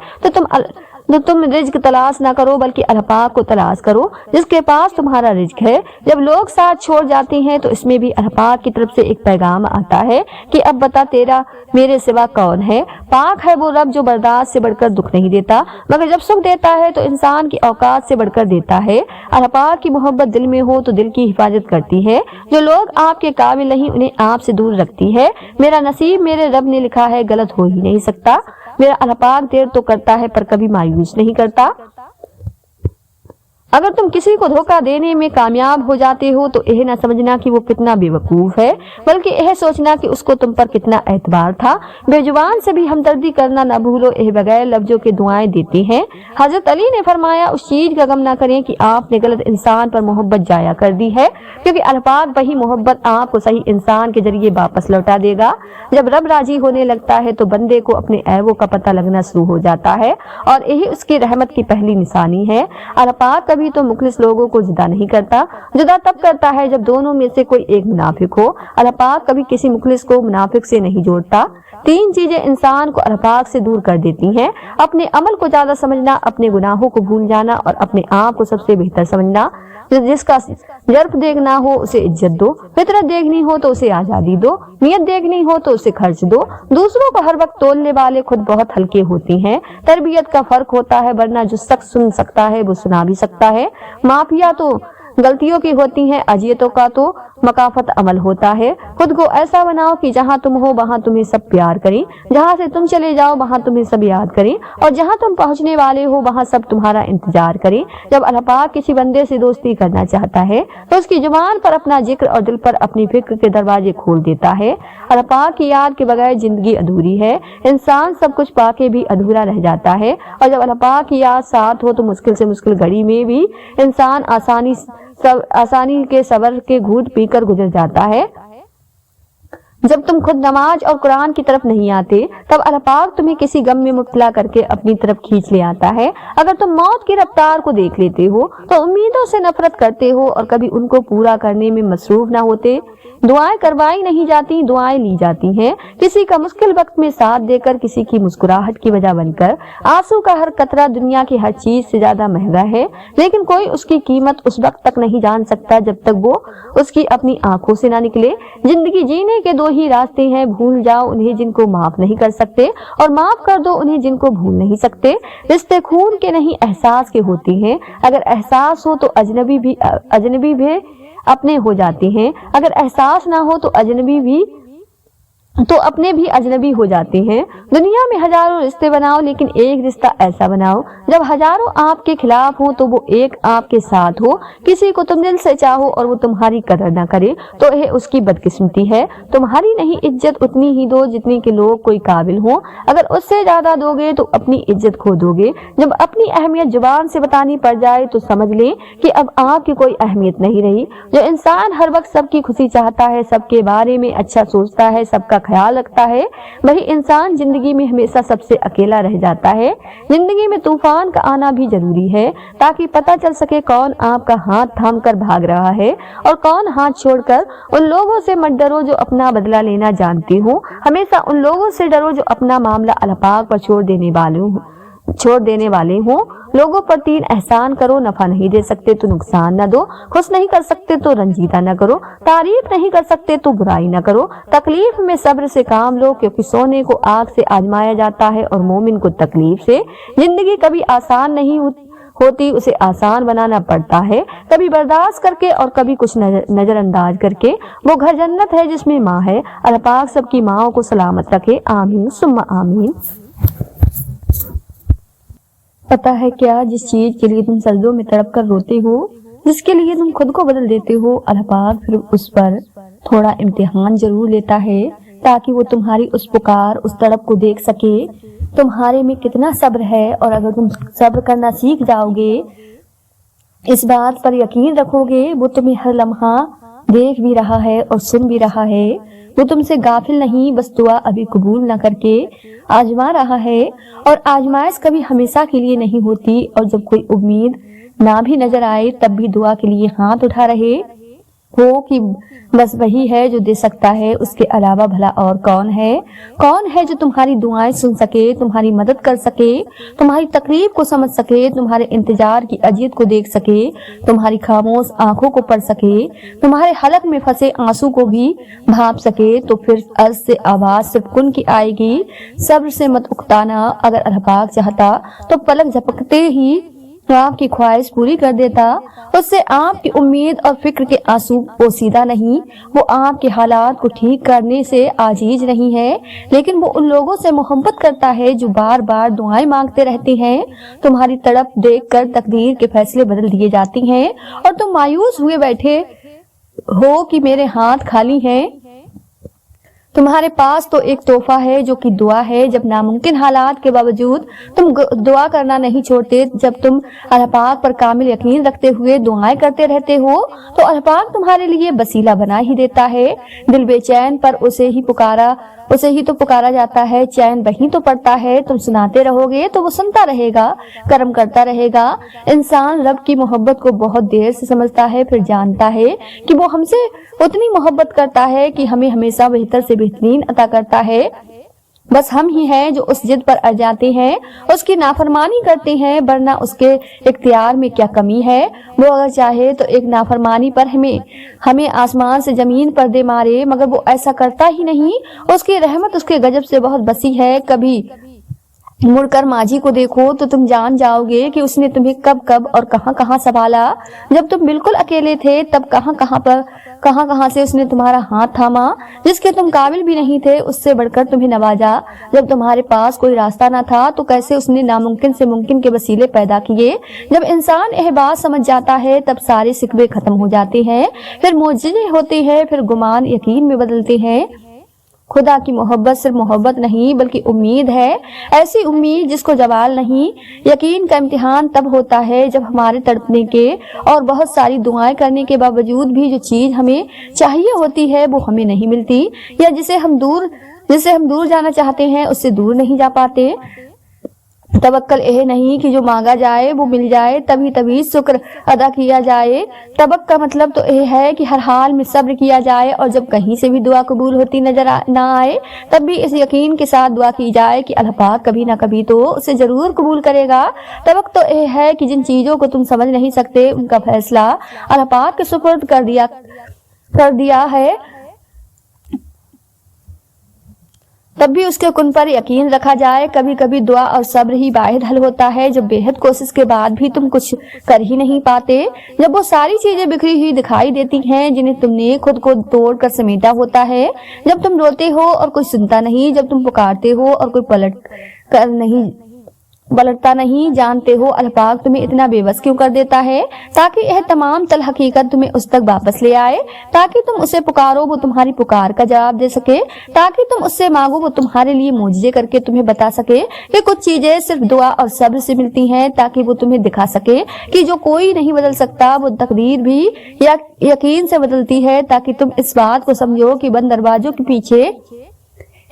तो तुम रिज्क तलाश ना करो बल्कि अल्लाह पाक को तलाश करो जिसके पास तुम्हारा रिज्क है। जब लोग साथ छोड़ जाते हैं तो इसमें भी अल्लाह पाक की तरफ से एक पैगाम आता है कि अब बता तेरा मेरे सिवा कौन है। पाक है वो रब जो बर्दाश्त से बढ़कर दुख नहीं देता मगर जब सुख देता है तो इंसान की औकात से बढ़कर देता है। अल्लाह पाक की मोहब्बत दिल में हो तो दिल की हिफाजत करती है। जो लोग आपके काबिल नहीं उन्हें आपसे दूर रखती है। मेरा नसीब मेरे रब ने लिखा है, गलत हो ही नहीं सकता। मेरा अल्लाह पाक देर तो करता है पर कभी मायूस नहीं करता। अगर तुम किसी को धोखा देने में कामयाब हो जाते हो तो यह न समझना कि वो कितना बेवकूफ है बल्कि यह सोचना कि उसको तुम पर कितना एतबार था। बेजुबान से भी हमदर्दी करना न भूलो, यह बगैर लफ्जों के दुआएं देते हैं। हजरत अली ने फरमाया, उस चीज का गम न करें कि आपने गलत इंसान पर मोहब्बत जाया कर दी है, क्योंकि अल्लाह पाक वही मोहब्बत आपको सही इंसान के जरिए वापस लौटा देगा। जब रब राजी होने लगता है तो बंदे को अपने ऐबों का पता लगना शुरू हो जाता है और यही उसकी रहमत की पहली निशानी है। अल्लाह पाक کبھی تو مخلص لوگوں کو جدا نہیں کرتا، جدا تب کرتا ہے جب دونوں میں سے کوئی ایک منافق ہو۔ اللہ پاک کبھی کسی مخلص کو منافق سے نہیں جوڑتا۔ 3 چیزیں انسان کو اللہ پاک سے دور کر دیتی ہیں: اپنے عمل کو زیادہ سمجھنا، اپنے گناہوں کو بھول جانا اور اپنے آپ کو سب سے بہتر سمجھنا۔ جس کا جرف دیکھنا ہو اسے عزت دو، فطرت دیکھنی ہو تو اسے آزادی دو، نیت دیکھنی ہو تو اسے خرچ دو۔ دوسروں کو ہر وقت تولنے والے خود بہت ہلکے ہوتے ہیں۔ تربیت کا فرق ہوتا ہے، ورنہ جو شخص سن سکتا ہے وہ سنا بھی سکتا ہے۔ معافیاں تو غلطیوں کی ہوتی ہیں، اذیتوں کا تو مکافات عمل ہوتا ہے۔ خود کو ایسا بناؤ کہ جہاں تم ہو وہاں تمہیں سب پیار کریں، جہاں سے تم چلے جاؤ وہاں تمہیں سب یاد کریں، اور جہاں تم پہنچنے والے ہو وہاں سب تمہارا انتظار کریں۔ جب اللہ پاک کسی بندے سے دوستی کرنا چاہتا ہے تو اس کی زبان پر اپنا ذکر اور دل پر اپنی فکر کے دروازے کھول دیتا ہے۔ اللہ پاک کی یاد کے بغیر زندگی ادھوری ہے، انسان سب کچھ پا کے بھی ادھورا رہ جاتا ہے، اور جب اللہ پاک کی یاد ساتھ ہو تو مشکل سے مشکل گھڑی میں بھی انسان آسانی کے صبر کے گھونٹ پی کر گزر جاتا ہے۔ جب تم خود نماز اور قرآن کی طرف نہیں آتے تب اللہ پاک تمہیں کسی غم میں مبتلا کر کے اپنی طرف کھینچ لے آتا ہے۔ اگر تم موت کی رفتار کو دیکھ لیتے ہو تو امیدوں سے نفرت کرتے ہو اور کبھی ان کو پورا کرنے میں مصروف نہ ہوتے۔ دعائیں کروائی نہیں جاتی، دعائیں لی جاتی ہیں۔ کسی کا مشکل وقت میں ساتھ دے کر، کسی کی مسکراہٹ کی وجہ بن کر۔ آنسو کا ہر قطرہ دنیا کی ہر چیز سے زیادہ مہنگا ہے، لیکن کوئی اس کی قیمت اس وقت تک نہیں جان سکتا جب تک وہ اس کی اپنی آنکھوں سے نہ نکلے۔ زندگی جینے کے 2 ہی راستے ہیں: بھول جاؤ انہیں جن کو معاف نہیں کر سکتے، اور معاف کر دو انہیں جن کو بھول نہیں سکتے۔ رشتے خون کے نہیں احساس کے ہوتے ہیں، اگر احساس ہو تو اجنبی بھی اپنے ہو جاتے ہیں، اگر احساس نہ ہو تو اپنے بھی اجنبی ہو جاتے ہیں۔ دنیا میں ہزاروں رشتے بناؤ لیکن ایک رشتہ ایسا بناؤ جب ہزاروں آپ کے خلاف ہو تو وہ ایک آپ کے ساتھ ہو۔ کسی کو تم دل سے چاہو اور وہ تمہاری قدر نہ کرے تو یہ اس کی بدقسمتی ہے۔ تمہاری نہیں عزت اتنی ہی دو جتنی کہ لوگ کوئی قابل ہوں، اگر اس سے زیادہ دو گے تو اپنی عزت کھو دو گے۔ جب اپنی اہمیت زبان سے بتانی پڑ جائے تو سمجھ لیں کہ اب آپ کی کوئی اہمیت نہیں رہی۔ جو انسان ہر وقت سب کی خوشی چاہتا ہے، سب کے بارے میں اچھا سوچتا ہے، سب کا خیال رکھتا ہے، وہی انسان زندگی میں ہمیشہ سب سے اکیلا رہ جاتا ہے۔ زندگی میں طوفان کا آنا بھی ضروری ہے تاکہ پتہ چل سکے کون آپ کا ہاتھ تھام کر بھاگ رہا ہے اور کون ہاتھ چھوڑ کر۔ ان لوگوں سے مت ڈرو جو اپنا بدلہ لینا جانتے ہوں، ہمیشہ ان لوگوں سے ڈرو جو اپنا معاملہ اللہ پاک پر چھوڑ دینے والے ہوں۔ لوگوں پر 3 احسان کرو: نفع نہیں دے سکتے تو نقصان نہ دو، خوش نہیں کر سکتے تو رنجیدہ نہ کرو، تعریف نہیں کر سکتے تو برائی نہ کرو۔ تکلیف میں صبر سے کام لو، کیونکہ سونے کو آگ سے آزمایا جاتا ہے اور مومن کو تکلیف سے۔ زندگی کبھی آسان نہیں ہوتی، اسے آسان بنانا پڑتا ہے، کبھی برداشت کر کے اور کبھی کچھ نظر انداز کر کے۔ وہ گھر جنت ہے جس میں ماں ہے۔ اللہ پاک سب کی ماؤں کو سلامت رکھے، آمین ثم آمین۔ پتہ ہے کیا، جس چیز کے لیے تم سجدوں میں تڑپ کر روتے ہو، جس کے لیے تم خود کو بدل دیتے ہو، اللہ پاک پھر اس پر تھوڑا امتحان ضرور لیتا ہے تاکہ وہ تمہاری اس پکار، اس تڑپ کو دیکھ سکے تمہارے میں کتنا صبر ہے۔ اور اگر تم صبر کرنا سیکھ جاؤ گے، اس بات پر یقین رکھو گے وہ تمہیں ہر لمحہ دیکھ بھی رہا ہے اور سن بھی رہا ہے، وہ تم سے غافل نہیں، بس دعا ابھی قبول نہ کر کے آزما رہا ہے۔ اور آزمائش کبھی ہمیشہ کے لیے نہیں ہوتی، اور جب کوئی امید نہ بھی نظر آئے تب بھی دعا کے لیے ہاتھ اٹھا رہے ہو کہ بس وہی ہے جو دے سکتا ہے، اس کے علاوہ بھلا اور کون ہے جو تمہاری دعائیں سن سکے، تمہاری مدد کر سکے، تمہاری تکلیف کو سمجھ سکے، تمہارے انتظار کی اذیت کو دیکھ سکے، تمہاری خاموش آنکھوں کو پڑھ سکے، تمہارے حلق میں پھنسے آنسو کو بھی بھانپ سکے۔ تو پھر عرض سے آواز صرف کن کی آئے گی، صبر سے مت اکتانا۔ اگر اللہ پاک چاہتا تو پلک جھپکتے ہی آپ کی خواہش پوری کر دیتا، اس سے آپ کی امید اور فکر کے آنسو پوسیدہ نہیں۔ وہ آپ کے حالات کو ٹھیک کرنے سے عاجز نہیں ہے، لیکن وہ ان لوگوں سے محبت کرتا ہے جو بار بار دعائیں مانگتے رہتے ہیں۔ تمہاری تڑپ دیکھ کر تقدیر کے فیصلے بدل دیے جاتے ہیں اور تم مایوس ہوئے بیٹھے ہو کہ میرے ہاتھ خالی ہیں۔ تمہارے پاس تو ایک تحفہ ہے جو کہ دعا ہے۔ جب ناممکن حالات کے باوجود تم دعا کرنا نہیں چھوڑتے، جب تم اللہ پاک پر کامل یقین رکھتے ہوئے دعائیں کرتے رہتے ہو تو اللہ پاک تمہارے لیے وسیلہ بنا ہی دیتا ہے۔ دل بے چین پر اسے ہی پکارا اسے ہی تو پکارا جاتا ہے، چین وہی تو پڑتا ہے، تم سناتے رہو گے تو وہ سنتا رہے گا، کرم کرتا رہے گا۔ انسان رب کی محبت کو بہت دیر سے سمجھتا ہے، پھر جانتا ہے کہ وہ ہم سے اتنی محبت کرتا ہے کہ ہمیں ہمیشہ بہتر سے بہترین عطا کرتا ہے۔ بس ہم ہی ہیں جو اس ضد پر اڑ جاتے ہیں، اس کی نافرمانی کرتے ہیں، ورنہ اس کے اختیار میں کیا کمی ہے؟ وہ اگر چاہے تو ایک نافرمانی پر ہمیں آسمان سے زمین پر دے مارے، مگر وہ ایسا کرتا ہی نہیں۔ اس کی رحمت اس کے غضب سے بہت وسیع ہے۔ کبھی مڑ کر ماضی کو دیکھو تو تم جان جاؤ گے کہ اس نے تمہیں کب کب اور کہاں کہاں سنبھالا۔ جب تم بالکل اکیلے تھے تب کہاں سے اس نے تمہارا ہاتھ تھاما، جس کے تم قابل بھی نہیں تھے اس سے بڑھ کر تمہیں نوازا۔ جب تمہارے پاس کوئی راستہ نہ تھا تو کیسے اس نے ناممکن سے ممکن کے وسیلے پیدا کیے۔ جب انسان یہ بات سمجھ جاتا ہے تب سارے شکوے ختم ہو جاتے ہیں، پھر معجزے ہوتے ہیں، پھر گمان یقین میں بدلتے ہیں۔ خدا کی محبت صرف محبت نہیں بلکہ امید ہے، ایسی امید جس کو زوال نہیں۔ یقین کا امتحان تب ہوتا ہے جب ہمارے تڑپنے کے اور بہت ساری دعائیں کرنے کے باوجود بھی جو چیز ہمیں چاہیے ہوتی ہے وہ ہمیں نہیں ملتی، یا جسے ہم دور جانا چاہتے ہیں اس سے دور نہیں جا پاتے۔ توکل یہ نہیں کہ جو مانگا جائے وہ مل جائے، تبھی شکر ادا کیا جائے۔ توکل کا مطلب تو یہ ہے کہ ہر حال میں صبر کیا جائے، اور جب کہیں سے بھی دعا قبول ہوتی نظر نہ آئے تب بھی اس یقین کے ساتھ دعا کی جائے کہ اللہ پاک کبھی نہ کبھی تو اسے ضرور قبول کرے گا۔ توکل تو یہ ہے کہ جن چیزوں کو تم سمجھ نہیں سکتے ان کا فیصلہ اللہ پاک کے سپرد کر دیا ہے، تب بھی اس کے کن پر یقین رکھا جائے۔ کبھی کبھی دعا اور صبر ہی واحد حل ہوتا ہے، جب بے حد کوشش کے بعد بھی تم کچھ کر ہی نہیں پاتے، جب وہ ساری چیزیں بکھری ہوئی دکھائی دیتی ہیں جنہیں تم نے خود کو توڑ کر سمیٹا ہوتا ہے، جب تم روتے ہو اور کوئی سنتا نہیں، جب تم پکارتے ہو اور کوئی پلٹتا نہیں، جانتے ہو اللہ پاک تمہیں اتنا بے بس کیوں کر دیتا ہے، تاکہ یہ تمام تل حقیقت تمہیں اس تک واپس لے آئے، تاکہ تم اسے پکارو وہ تمہاری پکار کا جواب دے سکے، تاکہ تم اس سے مانگو وہ تمہارے لیے معجزے کر کے تمہیں بتا سکے کہ کچھ چیزیں صرف دعا اور صبر سے ملتی ہیں، تاکہ وہ تمہیں دکھا سکے کہ جو کوئی نہیں بدل سکتا وہ تقدیر بھی یقین سے بدلتی ہے، تاکہ تم اس بات کو سمجھو کہ بند دروازوں کے پیچھے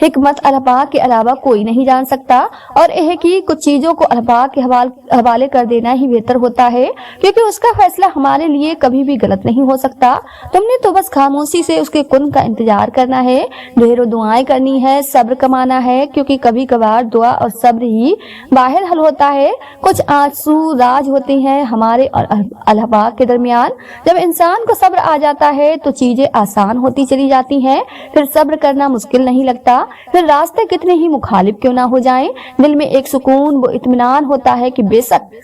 حکمت اللہ پاک کے علاوہ کوئی نہیں جان سکتا، اور یہ کہ کچھ چیزوں کو اللہ پاک کے حوالے کر دینا ہی بہتر ہوتا ہے، کیونکہ اس کا فیصلہ ہمارے لیے کبھی بھی غلط نہیں ہو سکتا۔ تم نے تو بس خاموشی سے اس کے کن کا انتظار کرنا ہے، ڈھیروں دعائیں کرنی ہے، صبر کمانا ہے، کیونکہ کبھی کبھار دعا اور صبر ہی واحد حل ہوتا ہے۔ کچھ آنسو راج ہوتے ہیں ہمارے اور اللہ پاک کے درمیان۔ جب انسان کو صبر آ جاتا ہے تو چیزیں آسان ہوتی چلی جاتی ہیں، پھر صبر کرنا مشکل نہیں لگتا، پھر راستے کتنے ہی مخالف کیوں نہ ہو جائیں، دل میں ایک سکون و اطمینان ہوتا ہے کہ بے شک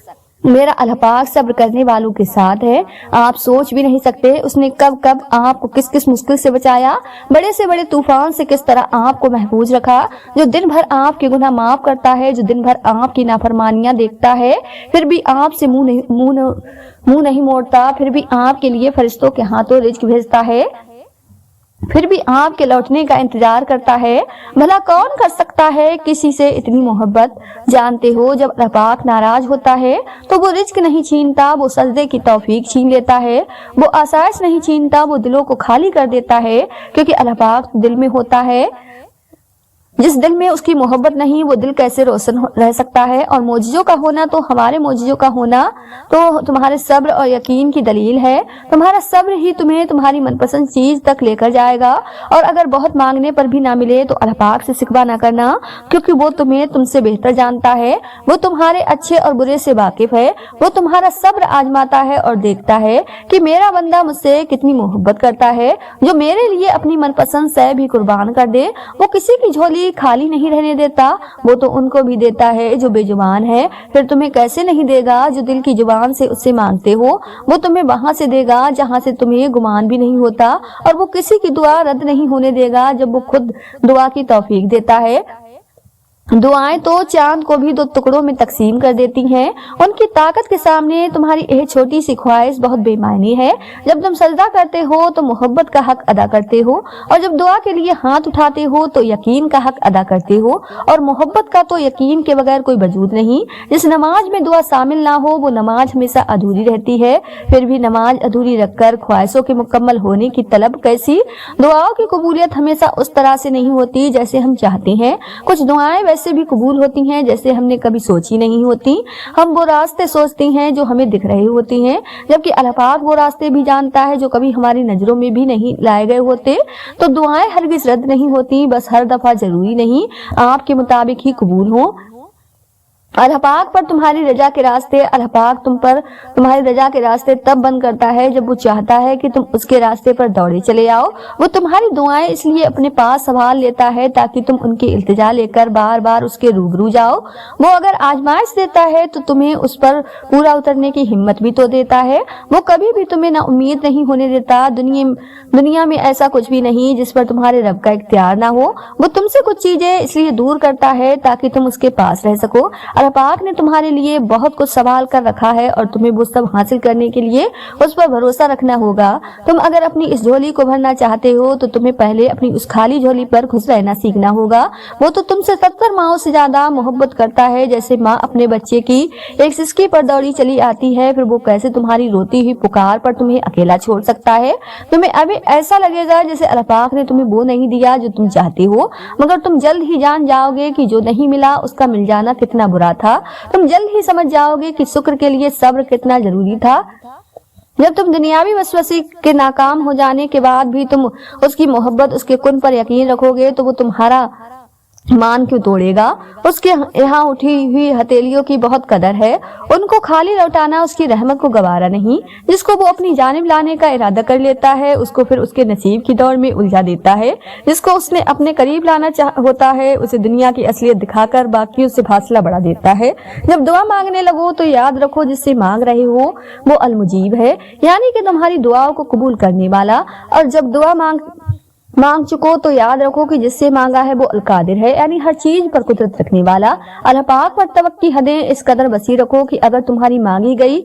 میرا اللہ پاک صبر کرنے والوں کے ساتھ ہے۔ آپ سوچ بھی نہیں سکتے اس نے کب کب آپ کو کس کس مشکل سے بچایا، بڑے سے بڑے طوفان سے کس طرح آپ کو محفوظ رکھا، جو دن بھر آپ کے گناہ معاف کرتا ہے، جو دن بھر آپ کی نافرمانیاں دیکھتا ہے، پھر بھی آپ سے منہ نہیں موڑتا، پھر بھی آپ کے لیے فرشتوں کے ہاتھوں رزق بھیجتا ہے، پھر بھی آپ کے لوٹنے کا انتظار کرتا ہے۔ بھلا کون کر سکتا ہے کسی سے اتنی محبت؟ جانتے ہو جب اللہ پاک ناراض ہوتا ہے تو وہ رزق نہیں چھینتا، وہ سجدے کی توفیق چھین لیتا ہے، وہ آسائش نہیں چھینتا، وہ دلوں کو خالی کر دیتا ہے، کیونکہ اللہ پاک دل میں ہوتا ہے۔ جس دل میں اس کی محبت نہیں وہ دل کیسے روشن رہ سکتا ہے؟ اور معجزوں کا ہونا تو ہمارے معجزوں کا ہونا تو تمہارے صبر اور یقین کی دلیل ہے۔ تمہارا صبر ہی تمہیں تمہاری من پسند چیز تک لے کر جائے گا، اور اگر بہت مانگنے پر بھی نہ ملے تو اللہ پاک سے شکوہ نہ کرنا، کیونکہ وہ تمہیں تم سے بہتر جانتا ہے، وہ تمہارے اچھے اور برے سے واقف ہے، وہ تمہارا صبر آزماتا ہے اور دیکھتا ہے کہ میرا بندہ مجھ سے کتنی محبت کرتا ہے۔ جو میرے لیے اپنی من پسند شے بھی قربان کر دے، وہ کسی کی جھولی خالی نہیں رہنے دیتا، وہ تو ان کو بھی دیتا ہے جو بے زبان ہے۔ پھر تمہیں کیسے نہیں دے گا؟ جو دل کی زبان سے اس سے مانگتے ہو وہ تمہیں وہاں سے دے گا جہاں سے تمہیں گمان بھی نہیں ہوتا، اور وہ کسی کی دعا رد نہیں ہونے دے گا جب وہ خود دعا کی توفیق دیتا ہے۔ दुआएं तो चांद को भी 2 टुकड़ों में तकसीम कर देती हैं। उनकी ताकत के सामने तुम्हारी यह छोटी सी ख्वाहिश बहुत बेमायने है। जब तुम सजदा करते हो तो मोहब्बत का हक अदा करते हो, और जब दुआ के लिए हाथ उठाते हो तो यकीन का हक अदा करते हो, और मोहब्बत का तो यकीन के बगैर कोई वजूद नहीं। जिस नमाज में दुआ शामिल ना हो वो नमाज हमेशा अधूरी रहती है। फिर भी नमाज अधूरी रखकर ख्वाहिशों के मुकम्मल होने की तलब कैसी? दुआओं की कबूलियत हमेशा उस तरह से नहीं होती जैसे हम चाहते हैं। कुछ दुआएं वैसे भी कबूल होती हैं जैसे हमने कभी सोची नहीं होती। हम वो रास्ते सोचते हैं जो हमें दिख रहे होते हैं, जबकि अल्लाह पाक वो रास्ते भी जानता है जो कभी हमारी नजरों में भी नहीं लाए गए होते। तो दुआएं हरगिज रद्द नहीं होती, बस हर दफा जरूरी नहीं आपके मुताबिक ही कबूल हो। अल्लाह पाक पर तुम्हारी रजा के रास्ते अल्लाह पाक तुम पर तुम्हारी रजा के रास्ते तब बंद करता है जब वो चाहता है कि तुम उसके रास्ते पर दौड़े चले आओ। वो तुम्हारी दुआएं इसलिए अपने पास संभाल लेता है ताकि तुम उनकी इल्तिजा लेकर बार बार उसके रूबरू जाओ। वो अगर आजमाइश देता है तो तुम्हें उस पर पूरा उतरने की हिम्मत भी तो देता है। वो कभी भी तुम्हें ना उम्मीद नहीं होने देता। दुनिया में ऐसा कुछ भी नहीं जिस पर तुम्हारे रब का इख्तियार ना हो। वो तुमसे कुछ चीजें इसलिए दूर करता है ताकि तुम उसके पास रह सको। अल्लाह पाक ने तुम्हारे लिए बहुत कुछ संभाल कर रखा है और तुम्हें वो सब हासिल करने के लिए उस पर भरोसा रखना होगा। तुम अगर अपनी इस झोली को भरना चाहते हो तो तुम्हें पहले अपनी उस खाली झोली पर खुश रहना सीखना होगा। वो तो तुमसे 70 माओं से ज्यादा मोहब्बत करता है। जैसे माँ अपने बच्चे की एक सिसकी पर दौड़ी चली आती है, फिर वो कैसे तुम्हारी रोती हुई पुकार पर तुम्हें अकेला छोड़ सकता है। तुम्हें अभी ऐसा लगेगा जैसे अल्लाह पाक ने तुम्हें वो नहीं दिया जो तुम चाहते हो, मगर तुम जल्द ही जान जाओगे कि जो नहीं मिला उसका मिल जाना कितना बुरा था। तुम जल्द ही समझ जाओगे कि शुक्र के लिए सब्र कितना जरूरी था। जब तुम दुनियावी वसवसे के नाकाम हो जाने के बाद भी तुम उसकी मोहब्बत उसके कुन पर यकीन रखोगे तो वो तुम्हारा मान क्यों तोड़ेगा। उसके यहाँ उठी हुई हथेलियों की बहुत कदर है, उनको खाली लौटाना उसकी रहमत को गवारा नहीं। जिसको वो अपनी जानिब लाने का इरादा कर लेता है उसको फिर उसके नसीब की दौड़ में उलझा देता है। जिसको उसने अपने करीब लाना होता है उसे दुनिया की असलियत दिखाकर बाकियों से फासला बढ़ा देता है। जब दुआ मांगने लगो तो याद रखो जिससे मांग रहे हो वो अल मुजीब है, यानी कि तुम्हारी दुआओं को कबूल करने वाला। और जब दुआ मांग चुको तो याद रखो कि जिससे मांगा है वो अलकादिर है, यानी हर चीज पर कुदरत रखने वाला। अल्लाह पाक पर तवक्की हदें इस कदर वसी रखो कि अगर तुम्हारी मांगी गई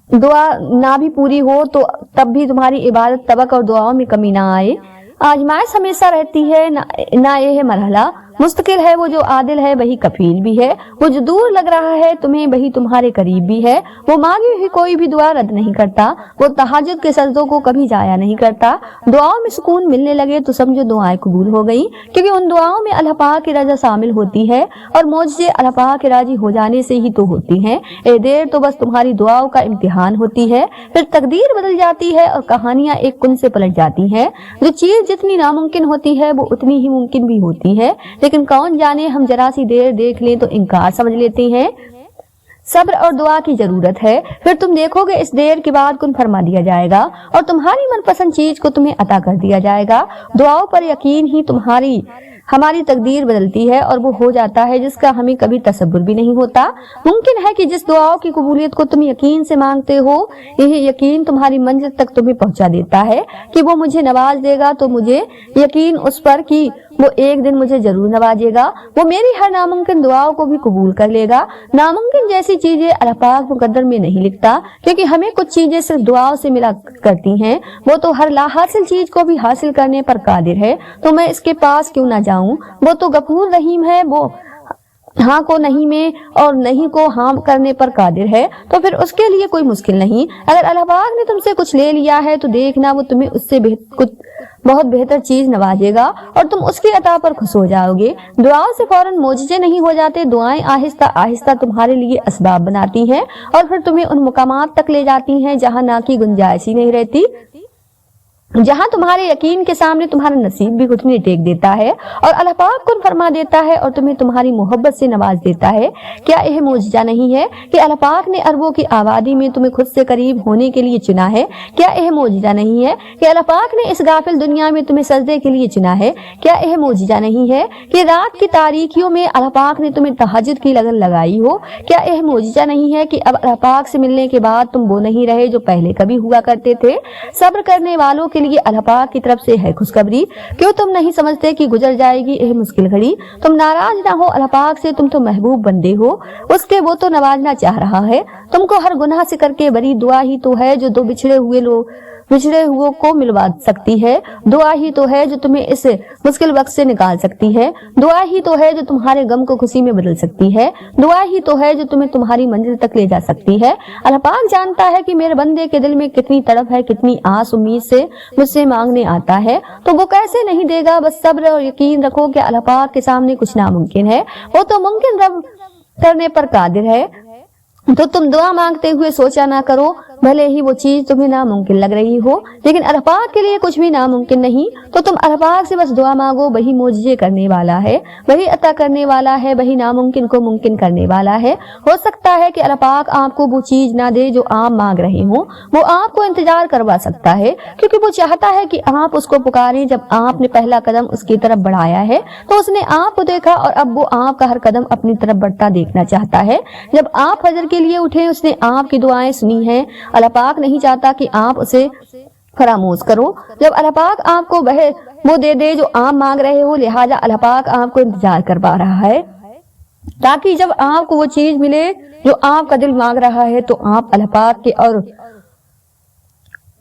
दुआ ना भी पूरी हो तो तब भी तुम्हारी इबादत तवक्क और दुआओं में कमी ना आए। आजमाइश हमेशा रहती है, ना यह मरहला मुस्तकिल है। वो जो आदिल है वही कफील भी है। वो जो दूर लग रहा है तुम्हें वही तुम्हारे करीब भी है। वो मांगी हुई कोई भी दुआ रद्द नहीं करता। वो तहज्जुद के सजदों को कभी जाया नहीं करता। दुआओं में सुकून मिलने लगे तो समझो दुआएं कबूल हो गई, क्योंकि उन दुआओं में अल्लाह पाक की रजा शामिल होती है और मौजज़े अल्लाह पाक के राजी हो जाने से ही तो होती हैं। ए देर तो बस तुम्हारी दुआओं का इम्तिहान होती है, फिर तकदीर बदल जाती है और कहानियां एक कुन से पलट जाती हैं। जो चीज जितनी नामुमकिन होती है वो उतनी ही मुमकिन भी होती है, लेकिन कौन जाने हम जरा सी देर देख लें तो इनकार समझ लेते हैं। सब्र और दुआ की जरूरत है, फिर तुम देखोगे इस देर के बाद कुन फरमा दिया जाएगा और तुम्हारी मनपसंद चीज को तुम्हें अता कर दिया जाएगा। दुआओं पर यकीन ही हमारी तकदीर बदलती है और वो हो जाता है जिसका हमें कभी तसव्वुर भी नहीं होता। मुमकिन है कि जिस दुआओं की कबूलियत को तुम यकीन से मांगते हो यही यकीन तुम्हारी मंजिल तक तुम्हें पहुंचा देता है कि वो मुझे नवाज देगा, तो मुझे यकीन उस पर कि वो एक दिन मुझे जरूर नवाजेगा। वो मेरी हर नामुमकिन दुआओं को भी कबूल कर लेगा। नामुमकिन जैसी चीजें अल्लाह पाक मुकद्दर में नहीं लिखता, क्योंकि हमें कुछ चीजें सिर्फ दुआओं से मिला करती हैं। वो तो हर ला हासिल चीज को भी हासिल करने पर कादिर है, तो मैं इसके पास क्यों ना जाऊं। वो तो गफूर रहीम है, वो हाँ को नहीं में और नहीं को हाँ करने पर कादिर है, तो फिर उसके लिए कोई मुश्किल नहीं। अगर अल्लाह पाक ने तुमसे कुछ ले लिया है तो देखना वो तुम्हें उससे कुछ बहुत बेहतर चीज नवाजेगा और तुम उसकी अता पर खुश हो जाओगे। दुआओं से फौरन मोजज़े नहीं हो जाते। दुआएं आहिस्ता आहिस्ता तुम्हारे लिए असबाब बनाती हैं और फिर तुम्हें उन मुकामात तक ले जाती हैं जहाँ ना की गुंजाइश ही नहीं रहती, जहां तुम्हारे यकीन के सामने तुम्हारा नसीब भी घुटने टेक देता है और अल्लाह पाक कुन फरमा देता है और तुम्हें तुम्हारी मोहब्बत से नवाज देता है। क्या यह मौजज़ा नहीं है कि अल्लाह पाक ने अरबों की आबादी में तुम्हें खुद से करीब होने के लिए चुना है? क्या यह मौजज़ा नहीं है कि अल्लाह पाक ने इस गाफिल दुनिया में तुम्हें सजदे के लिए चुना है? क्या यह मौजज़ा नहीं है कि रात की तारीखियों में अल्लाह पाक ने तुम्हें तहज्जुद की लगन लगाई हो? क्या यह मौजज़ा नहीं है कि अब अल्लाह पाक से मिलने के बाद तुम वो नहीं रहे जो पहले कभी हुआ करते थे? सब्र करने वालों के के लिए अल्लाह पाक की तरफ से है खुशखबरी। क्यों तुम नहीं समझते कि गुजर जाएगी यह मुश्किल घड़ी। तुम नाराज ना हो अल्लाह पाक से, तुम तो महबूब बंदे हो उसके, वो तो नवाजना चाह रहा है तुमको। हर गुनाह से करके बड़ी दुआ ही तो है जो दो बिछड़े हुए को मिलवा सकती है। दुआ ही तो है जो तुम्हें इस मुश्किल वक्त से निकाल सकती है। दुआ ही तो है जो तुम्हारे गम को खुशी में बदल सकती है। दुआ ही तो है जो तुम्हें तुम्हारी मंजिल तक ले जा सकती है। अल्लाह पाक जानता है कि मेरे बंदे के दिल में कितनी तड़प है, कितनी आस उम्मीद से मुझसे मांगने आता है, तो वो कैसे नहीं देगा। बस सब्र और यकीन रखो कि अल्लाह पाक के सामने कुछ नामुमकिन है, वो तो मुमकिन रब करने पर कादिर है। तो तुम दुआ मांगते हुए सोचा ना करो, भले ही वो चीज तुम्हें नामुमकिन लग रही हो, लेकिन अल्लाह पाक के लिए कुछ भी नामुमकिन नहीं। तो तुम अल्लाह पाक से बस दुआ मांगो, वही मोजज़े करने वाला है, वही अता करने वाला है, वही नामुमकिन को मुमकिन करने वाला है। हो सकता है कि अल्लाह पाक आपको वो चीज ना दे जो आप मांग रहे हो, वो आपको इंतजार करवा सकता है, क्योंकि वो चाहता है कि आप उसको पुकारें। जब आपने पहला कदम उसकी तरफ बढ़ाया है तो उसने आपको देखा और अब वो आपका हर कदम अपनी तरफ बढ़ता देखना चाहता है। जब आप फजर के लिए उठे उसने आपकी दुआएं सुनी हैं। अल्लाह पाक नहीं चाहता कि आप उसे फरामोश करो। जब अल्लाह पाक आपको वो दे दे जो आप मांग रहे हो, लिहाजा अल्लाह पाक आपको इंतजार करवा रहा है, ताकि जब आपको वो चीज मिले जो आपका दिल मांग रहा है तो आप अल्लाह पाक के और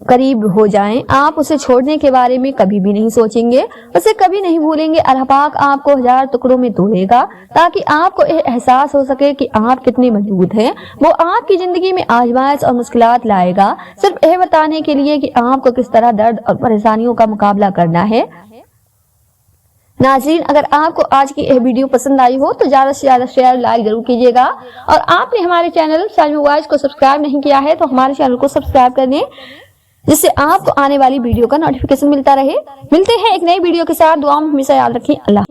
करीब हो जाएं। आप उसे छोड़ने के बारे में कभी भी नहीं सोचेंगे, उसे कभी नहीं भूलेंगे। अल्लाह पाक आपको 1000 टुकड़ों में तोड़ेगा ताकि आपको एहसास हो सके कि आप कितने मजबूत हैं। वो आपकी जिंदगी में आजमाइश और मुश्किलात लाएगा सिर्फ यह बताने के लिए कि आपको किस तरह दर्द और परेशानियों का मुकाबला करना है। नाज़रीन, अगर आपको आज की यह वीडियो पसंद आई हो तो ज्यादा से ज्यादा शेयर लाइक जरूर कीजिएगा, और आपने हमारे चैनल सालिमा वॉइस को सब्सक्राइब नहीं किया है तो हमारे चैनल को सब्सक्राइब कर दें, जिससे आपको आने वाली वीडियो का नोटिफिकेशन मिलता रहे। मिलते हैं एक नई वीडियो के साथ, दुआ में हमेशा याद रखें। अल्लाह।